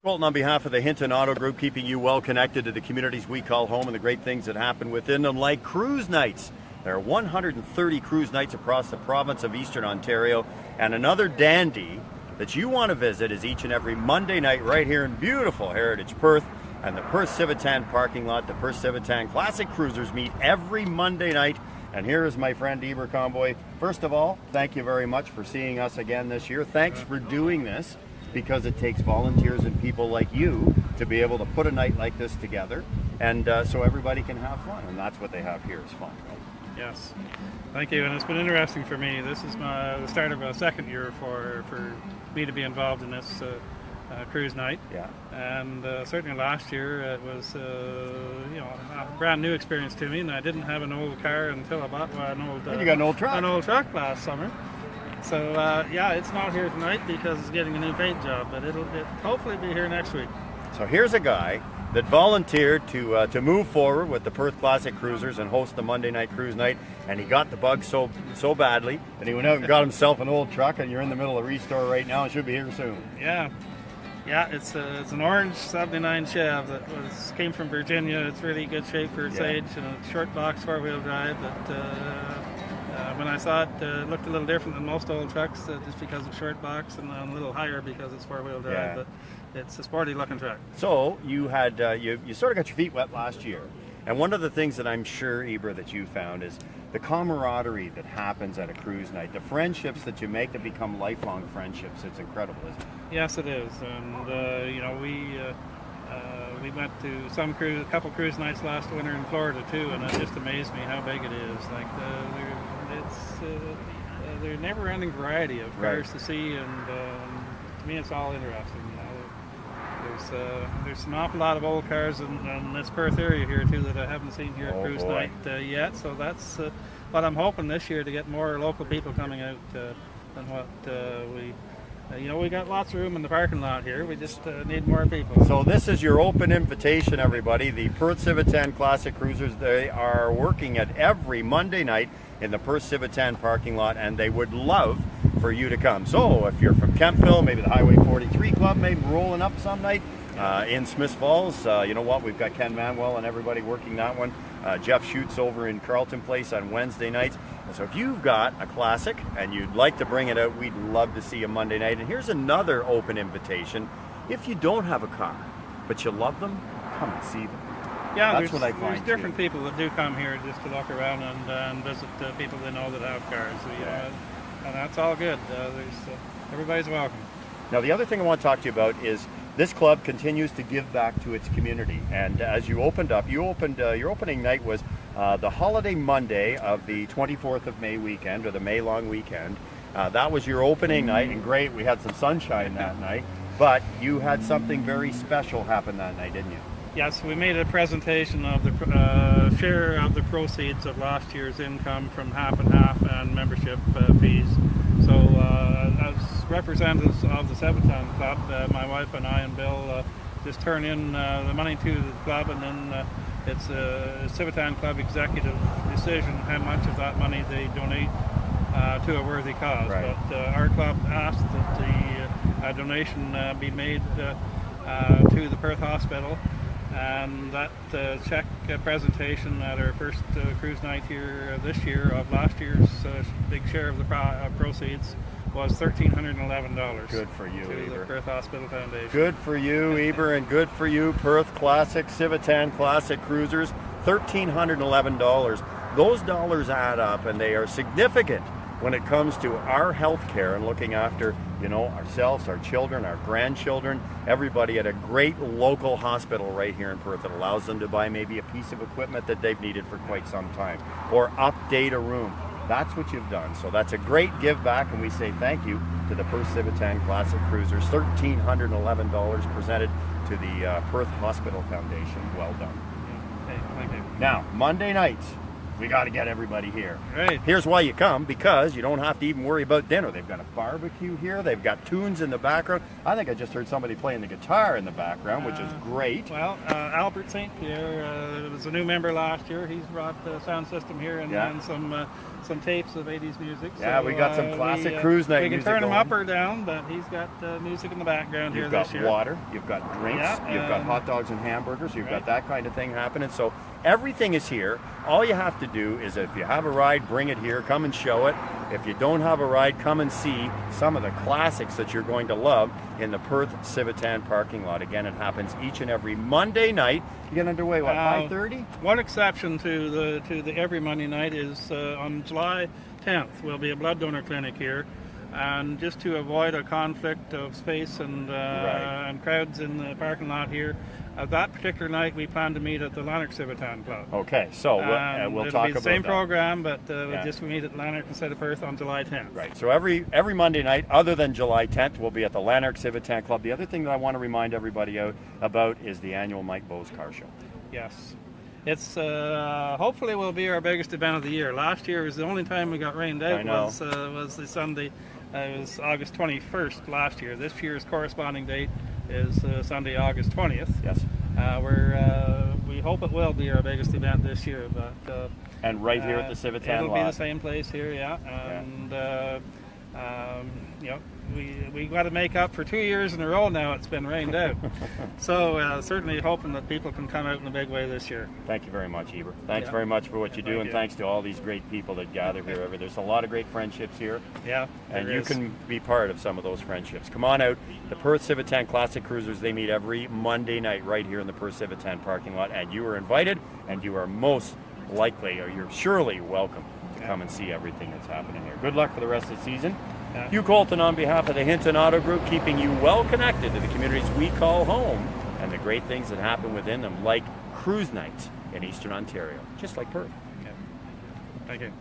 Colton on behalf of the Hinton Auto Group, keeping you well connected to the communities we call home and the great things that happen within them, like cruise nights. There are 130 cruise nights across the province of Eastern Ontario, and another dandy that you want to visit is each and every Monday night right here in beautiful Heritage Perth and the Perth Civitan parking lot. The Perth Civitan Classic Cruisers meet every Monday night, and here is my friend Eber Conboy. First of all, thank you very much for seeing us again this year. Thanks for doing this, because it takes volunteers and people like you to be able to put a night like this together, and so everybody can have fun, and that's what they have here is fun. Yes, thank you, and it's been interesting for me. This is the start of a second year for me to be involved in this cruise night. Yeah. And certainly last year it was a brand new experience to me, and I didn't have an old car until I bought an old. You got an old truck. An old truck last summer. So yeah, it's not here tonight because it's getting a new paint job, but it'll hopefully be here next week. So here's a guy that volunteered to move forward with the Perth Classic Cruisers and host the Monday night cruise night, and he got the bug so badly that he went out and got himself an old truck, and you're in the middle of restore right now and should be here soon. Yeah, it's an orange '79 Chev that came from Virginia. It's really good shape for its age, and a short box 4-wheel drive. But when I saw it, it looked a little different than most old trucks, just because of short box, and a little higher because it's 4-wheel drive. Yeah. But it's a sporty looking truck. So you had you sort of got your feet wet last year, and one of the things that I'm sure, Eber, that you found is the camaraderie that happens at a cruise night, the friendships that you make that become lifelong friendships. It's incredible, isn't it? Yes, it is, and we went to a couple cruise nights last winter in Florida too, and it just amazed me how big it is. Like there's never-ending variety of cars to see, and to me, it's all interesting. There's an awful lot of old cars in this Perth area here too that I haven't seen here at cruise night yet. So that's what I'm hoping this year, to get more local people coming out than what we got lots of room in the parking lot here. We just need more people. So this is your open invitation, everybody. The Perth Civitan Classic Cruisers, they are working at every Monday night in the Perth Civitan parking lot, and they would love for you to come. So if you're from Kemptville, maybe the Highway 43 Club, maybe rolling up some night in Smiths Falls, you know what, we've got Ken Manuel and everybody working that one. Jeff shoots over in Carlton Place on Wednesday nights. And so if you've got a classic and you'd like to bring it out, we'd love to see you Monday night. And here's another open invitation. If you don't have a car, but you love them, come and see them. Yeah, that's what I find. There's different people that do come here just to look around and visit people they know that have cars. So, and that's all good. Everybody's welcome. Now, the other thing I want to talk to you about is this club continues to give back to its community. And as you opened up, your opening night was the holiday Monday of the 24th of May weekend, or the May long weekend. That was your opening night, and great, we had some sunshine that night. But you had something very special happen that night, didn't you? Yes, we made a presentation of the share of the proceeds of last year's income from half and half and membership fees. So as representatives of the Civitan Club, my wife and I and Bill just turn in the money to the club, and then it's a Civitan Club executive decision how much of that money they donate to a worthy cause. Right. But our club asked that the donation be made to the Perth Hospital, and that check presentation at our first cruise night here this year of last year's big share of the proceeds was $1,311. Good for you, to Eber. the Perth Hospital Foundation. Good for you, Eber, and good for you, Perth Classic Civitan Classic Cruisers. $1,311. Those dollars add up, and they are significant when it comes to our health care and looking after, ourselves, our children, our grandchildren, everybody at a great local hospital right here in Perth that allows them to buy maybe a piece of equipment that they've needed for quite some time, or update a room. That's what you've done. So that's a great give back, and we say thank you to the Perth Civitan Classic Cruisers. $1,311 presented to the Perth Hospital Foundation. Well done. Okay, thank you. Now, Monday nights, we got to get everybody here. Right. Here's why you come, because you don't have to even worry about dinner. They've got a barbecue here. They've got tunes in the background. I think I just heard somebody playing the guitar in the background, which is great. Well, Albert St. Pierre was a new member last year. He's brought the sound system here and some tapes of 80s music. Yeah, so, we got some classic cruise night music. We can music turn him going. up or down, but he's got music in the background here this year. You've got water, you've got drinks, you've got hot dogs and hamburgers, you've got that kind of thing happening. So everything is here. All you have to do is, if you have a ride, bring it here, come and show it. If you don't have a ride, come and see some of the classics that you're going to love in the Perth Civitan parking lot. Again, it happens each and every Monday night. You get underway, what, 5:30? One exception to the every Monday night is on July 10th will be a blood donor clinic here. And just to avoid a conflict of space and crowds in the parking lot here, that particular night we plan to meet at the Lanark Civitan Club. Okay, so we'll talk it'll be about the same that. program, but we just meet at Lanark instead of Perth on July 10th. Right. So every Monday night, other than July 10th, we'll be at the Lanark Civitan Club. The other thing that I want to remind everybody about is the annual Mike Bowes Car Show. Yes. It's hopefully will be our biggest event of the year. Last year was the only time we got rained out was the Sunday. It was August 21st last year. This year's corresponding date is Sunday, August 20th. Yes. We hope it will be our biggest event this year, but and right here at the Civitan it'll lot. be the same place here, and we got to make up for 2 years in a row now. It's been rained out, so certainly hoping that people can come out in a big way this year. Thank you very much, Eber. Thanks very much for what you do, and thanks to all these great people that gather here. There's a lot of great friendships here. Yeah, and you can be part of some of those friendships. Come on out. The Perth Civitan Classic Cruisers, they meet every Monday night right here in the Perth Civitan parking lot, and you are invited, and you are most likely, or you're surely welcome to come and see everything that's happening here. Good luck for the rest of the season. Hugh Colton on behalf of the Hinton Auto Group, keeping you well connected to the communities we call home and the great things that happen within them, like cruise nights in Eastern Ontario, just like Perth. Thank you.